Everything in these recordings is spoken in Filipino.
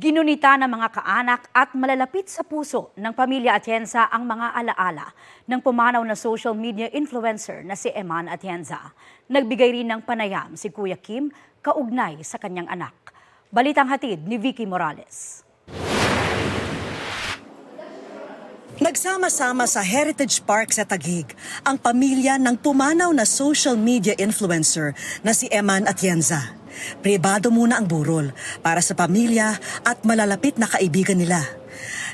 Ginunita ng mga kaanak at malalapit sa puso ng pamilya Atienza ang mga alaala ng pumanaw na social media influencer na si Eman Atienza. Nagbigay rin ng panayam si Kuya Kim kaugnay sa kanyang anak. Balitang hatid ni Vicky Morales. Nagsama-sama sa Heritage Park sa Taguig ang pamilya ng pumanaw na social media influencer na si Eman Atienza. Pribado muna ang burol para sa pamilya at malalapit na kaibigan nila.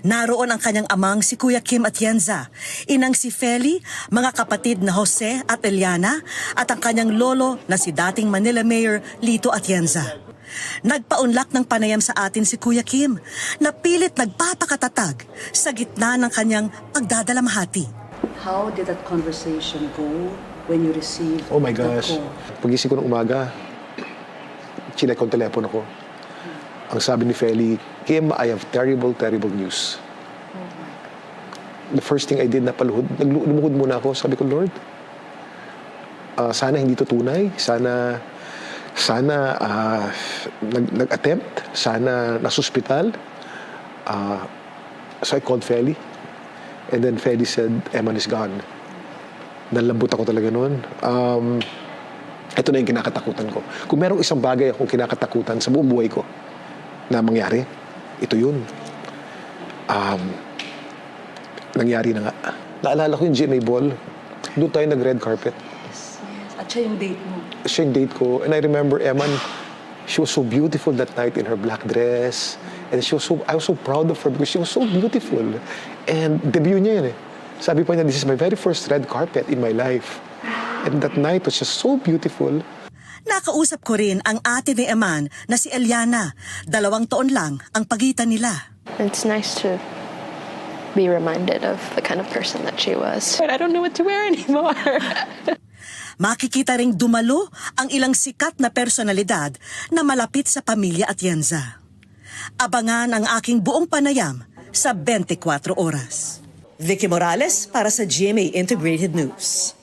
Naroon ang kanyang amang si Kuya Kim Atienza, inang si Feli, mga kapatid na Jose at Eliana at ang kanyang lolo na si dating Manila Mayor Lito Atienza. Nagpaunlak ng panayam sa atin si Kuya Kim na pilit nagpapakatatag sa gitna ng kanyang pagdadalamhati. How did that conversation go when you received Oh my the gosh. call? Pagising ko ng umaga, chinek ko ang telepono ko. Ang sabi ni Feli, Kim, I have terrible, terrible news. The first thing I did, lumuhod muna ako. Sabi ko, Lord, sana hindi to tunay. Sana nag-attempt. Sana nasuspital. So I called Feli. And then Feli said, Eman is gone. Nalambot ako talaga noon. Ito na yung kinakatakutan ko. Kung merong isang bagay akong kinakatakutan sa buong buhay ko na mangyari, ito yun. Nangyari na nga. Naalala ko yung GMA Ball. Doon tayo nag-red carpet. Yes. At siya yung date mo. Siya yung date ko. And I remember Eman, she was so beautiful that night in her black dress. And I was so proud of her because she was so beautiful. And debut niya yun eh. Sabi pa niya, this is my very first red carpet in my life. And that night was just so beautiful. Nakausap ko rin ang ate ni Eman na si Eliana. 2 taon lang ang pagitan nila. It's nice to be reminded of the kind of person that she was. But I don't know what to wear anymore. Makikita ring dumalo ang ilang sikat na personalidad na malapit sa pamilya Atienza. Abangan ang aking buong panayam sa 24 oras. Vicky Morales para sa GMA Integrated News.